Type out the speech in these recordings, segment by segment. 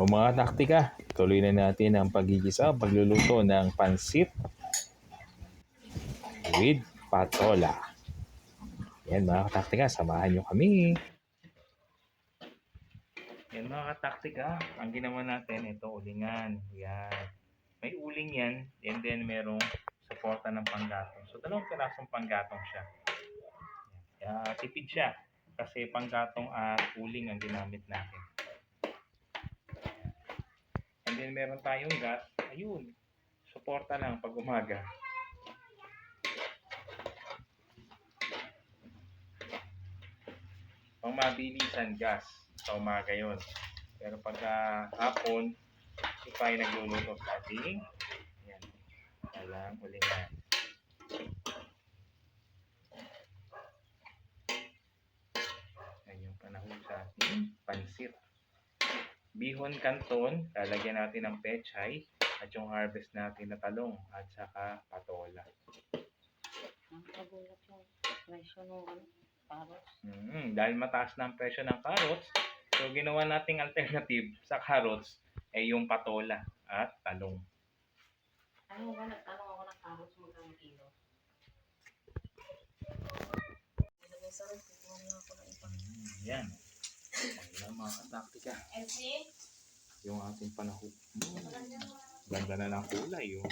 O mga taktika, tuloy na natin ang paggigisa, pagluluto ng pansit with patola. Yan mga taktika, samahan nyo kami. Yan mga taktika, ang ginawa natin, ito ulingan. Yan. May uling yan, and then merong suporta ng panggatong. So, 2 pirasong panggatong siya. Kaya tipid siya kasi panggatong at uling ang ginamit natin. And then meron tayong gas. Ayun. Suporta lang pag umaga. Pang mabilisan gas sa umaga yun. Pero pagka hapon, ito tayo nagluluto sa ating yan. Alam, ulingan. Yan yung panahon sa ating pansit. Bihon canton, lalagyan natin ng pechay at yung harvest natin na talong at saka patola. Nakagulat yung presyo ng carrots. Dahil mataas na ang presyo ng carrots, so ginawa nating alternative sa carrots ay yung patola at talong. Ano ba, nagtanong ako ng carrots magkano kilo? Nilagay sa rin, kukuha na ako ng iba. Yan. Ayan mga kataktika. Yung ating panahon. Ganda na ng kulay. Yung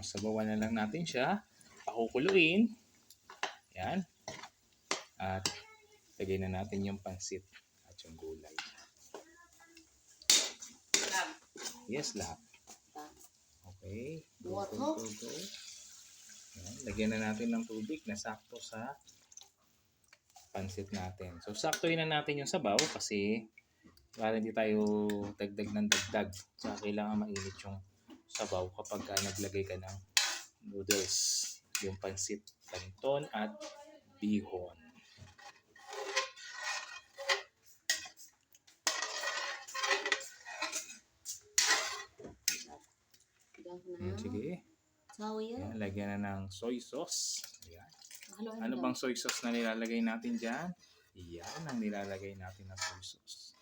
sabawan na lang natin siya. Pakukuluin. Yan. At lagay na natin yung pansit at yung gulay. Lab. Yes, lab. Okay. Go. Yan. Lagyan na natin ng tubig na sakto sa pansit natin. So, saktuin na natin yung sabaw kasi para hindi tayo dagdag ng dagdag. So, kailangan mainit yung sabaw kapag naglagay ka ng noodles, yung pansit, canton at bihon. Sige. Yan, lagyan na ng soy sauce. Yan. Ano bang soy sauce na nilalagay natin dyan? Yan ang nilalagay natin na soy sauce.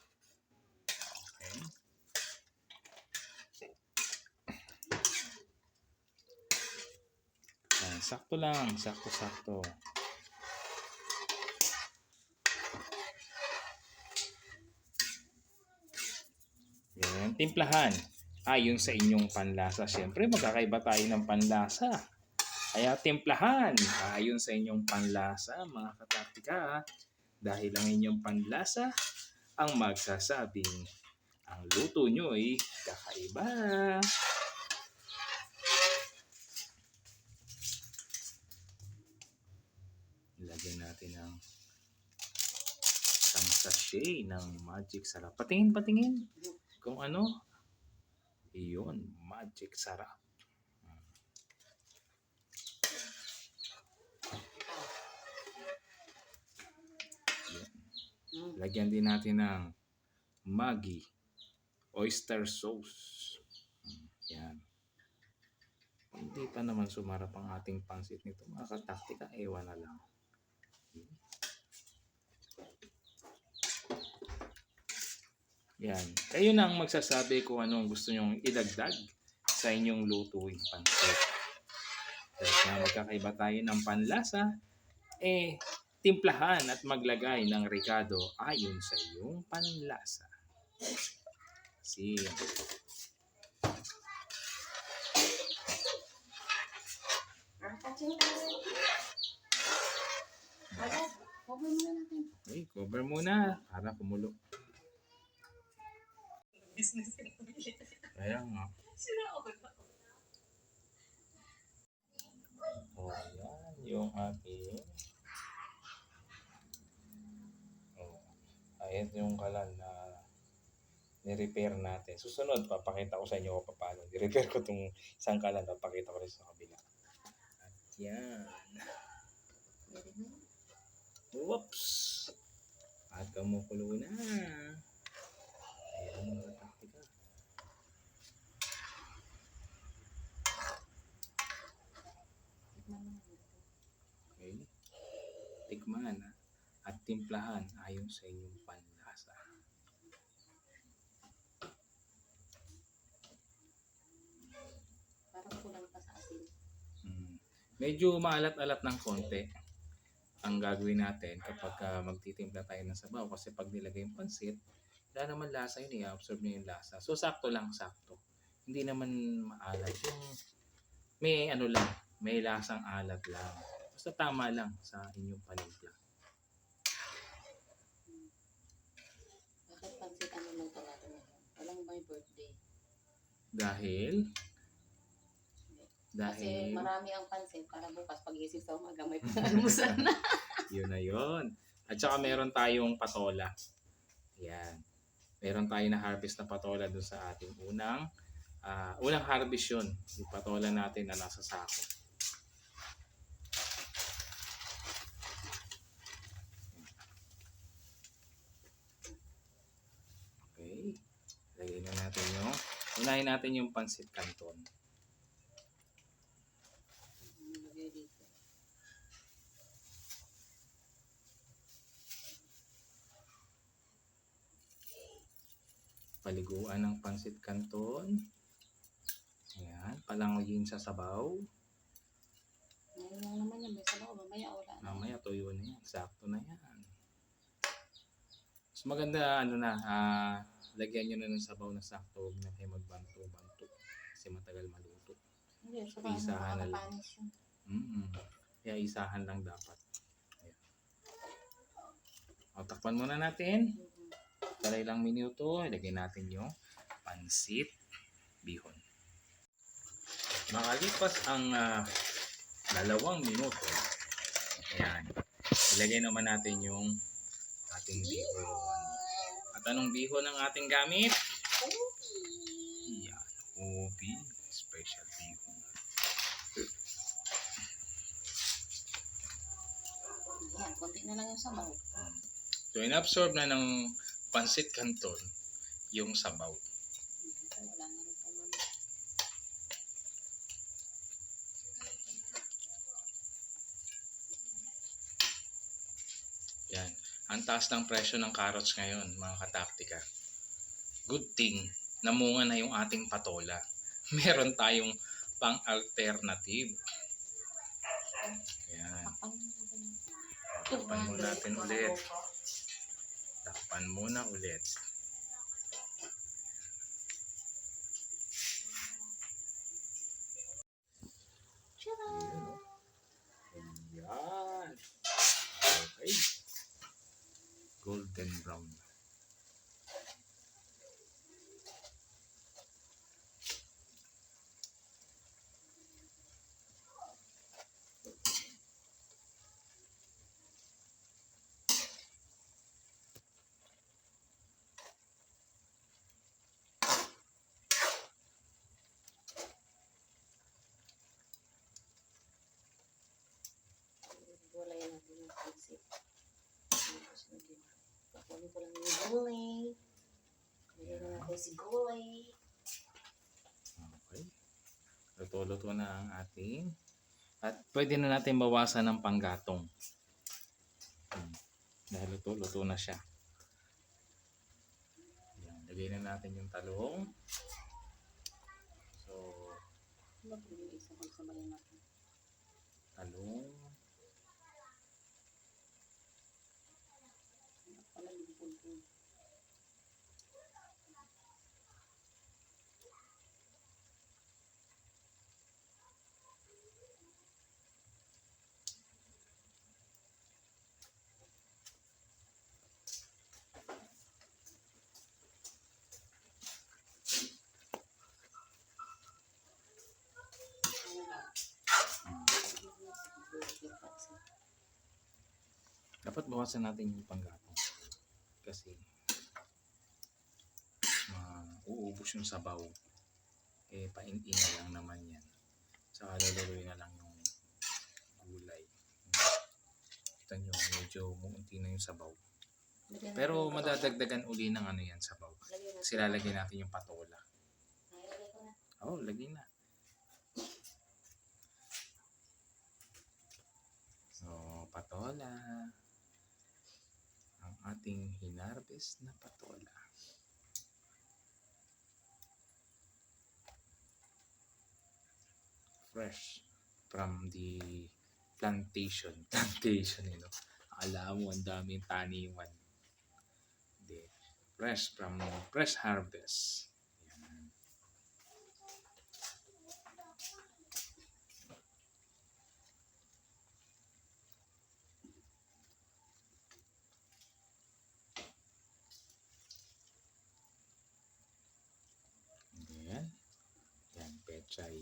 Okay. Yan, sakto lang. Sakto-sakto. Yan, timplahan. Ayon sa inyong panlasa. Siyempre, magkakaiba tayo ng panlasa. Kaya timplahan. Ayon sa inyong panlasa, mga kataktika. Dahil ang inyong panlasa ang magsasabing ang luto nyo ay kakaiba. Ilagyan natin ng isang sachet ng magic sarap. Patingin kung ano. Iyon, magic sarap. Lagyan din natin ng Maggi oyster sauce. Yan. Hindi pa naman sumarap ang ating pansit nito. Mga kataktika, ewan na lang. Yan. Kayo na ang magsasabi kung anong gusto nyong idagdag sa inyong lutuing pansit. Dahil na magkakaiba tayo ng panlasa, timplahan at maglagay ng ricado ayon sa iyong panlasa. See. Okay, cover muna para kumulo. Kaya nga. Oh, yan yung ating. Oh, ayan yung kalan na ni-repair natin. Susunod, papakita ko sa inyo kung paano. Ni-repair ko itong isang kalan, papakita ko rin sa kabila. At yan. Whoops! At kumukulo na. titimplahan ayon sa inyong panlasa. Parang kulang pa sa asin. Medyo maalat-alat ng konti ang gagawin natin kapag magtitimpla tayo ng sabaw. Kasi pag nilagay yung pansit, wala naman lasa yun, i-absorb niya yung lasa. So, sakto lang, sakto. Hindi naman maalat. Yung may ano lang, may lasang alat lang. Basta tama lang sa inyong panimpla. Bakit pansit ano lang to natin ngayon? Walang my birthday. Dahil Kasi marami ang pansit para bukas pag-isip sa umaga may pang-almusal na. yun na yun. At saka meron tayong patola. Yan. Meron tayong na harvest na patola doon sa ating unang harvest yun. Yung patola natin na nasa sako. Okay. Lagay na natin yung unahin natin yung pansit canton. Lagay dito. Paliguan ng pansit canton. Ayan, palangugin sa sabaw. Ngayon lang naman yan, may sabaw, mamaya wala na. Mamaya tuyo na yan, sakto na yan. Mas maganda lagyan nyo na ng sabaw na sakto, huwag na kayo magbanto-banto kasi matagal maluto. Hindi, sabaw Isahan na lang. nakakapanis yun. Kaya isahan lang dapat. Ayan. O, takpan muna natin. Para ilang minuto, ilagay natin yung pansit bihon. Makalipas ang 2 minuto, ayan, ilagay naman natin yung ating bihon. At anong bihon ang ating gamit? Yan, ubi, special bihon. Yan, konti na lang yung sabaw. So, inabsorb na ng pansit canton yung sabaw. Wala na rin naman. Yan. Ang taas ng presyo ng carrots ngayon, mga kataktika. Good thing, namunga na yung ating patola. Meron tayong pang-alternative. Yan. Takpan muna natin ulit. Takpan muna ulit. Yan. Okay. Golden brown. Gulay natin yung pansit. Pakunin ko lang yung gulay. Lagyan na natin si gulay. Okay. Luto-luto na ang ating. At pwede na natin bawasan ng panggatong. Dahil luto-luto na siya. Yan. Lagay na natin yung talong. So, Yung isa kong sabayan natin. talong. Pala yung punto. Dapat bawasan natin yung panggatong. Kasi uubos yung sabaw. Eh, pain-in na lang naman yan. Saka lalaroin na lang yung gulay. Kita nyo, medyo muunti na yung sabaw. Pero madadagdagan uli ng ano yan, sabaw. Kasi lalagyan natin yung patola. Oo, lagay na. So, patola. ating hinarvest na patola. Fresh from the plantation. Plantation, you know. Akala mo ang daming taniman. Hindi. Fresh from fresh harvest. Yan. Yan. Yan, pechay.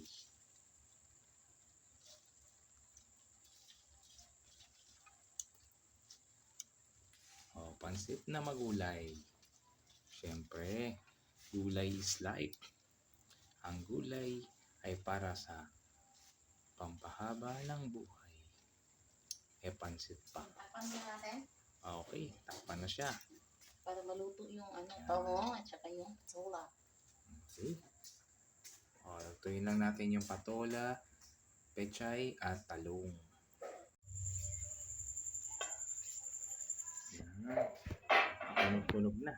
O, pansit na magulay. Siyempre, gulay is life. Ang gulay ay para sa pampahaba ng buhay. Pansit pa. Tapan na natin Okay, takpan na siya. para maluto yung Yan. taho at saka yung sula. Okay. O, lutuin lang natin yung patola, pechay, at talong. Yan. Tunog-tunog na.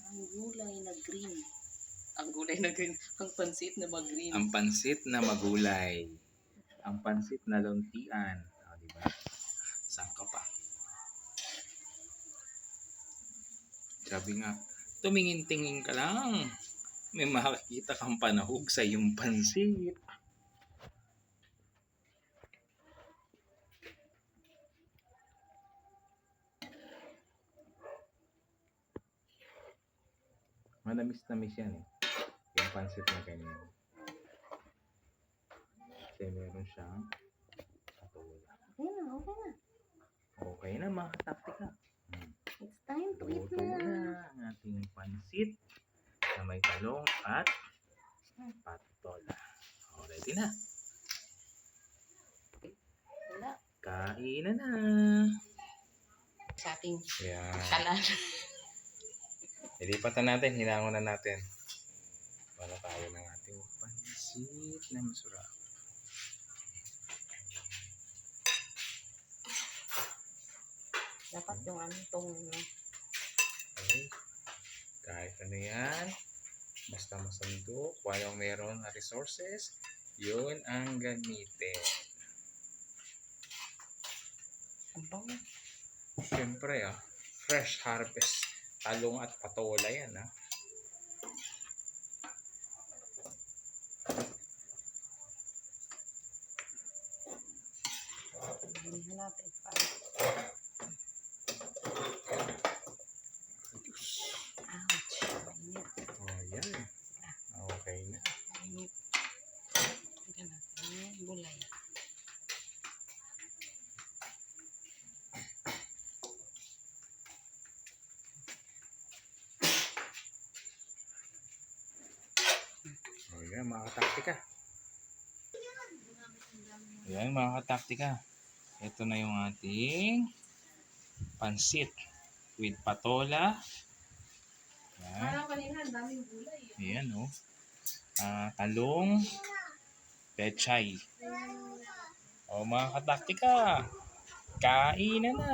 Ang gulay na green. Ang gulay na green. Ang pansit na mag-green. Ang pansit na magulay. Ang pansit na luntian. O, diba? Saan ka pa? Sabi nga, tumingin-tingin ka lang. May makakita kang panahog sa iyong pansit. Manamis-namis yan eh. Yung pansit na ganyan. Kasi meron siyang patola. Okay na, okay na. Okay na mga kataktika. It's time to eat Luto na. na ang ating pansit na may talong at patola. O, ready na. Wala. Kain na. Sa ating Yan. kalan. Ilipatan natin, hinangon na natin. Para tayo ng ating pansit na masarap. Dapat yung ano tong Okay. Kahit ano yan, basta masandok, walang meron na resources, yun ang gamitin. abang. Siyempre fresh harvest, talong at patola yan Hindi natin pa. Ouch. Mainit. Oh, yan. Okay na. Mainit. Tignan natin yung gulay. Oh, yan mga kataktika. Yan mga kataktika. Ito na yung ating pansit with patola. Yan. Parang kanina, ang daming gulay. Ayan talong, pechay. O mga kataktika, kain na na.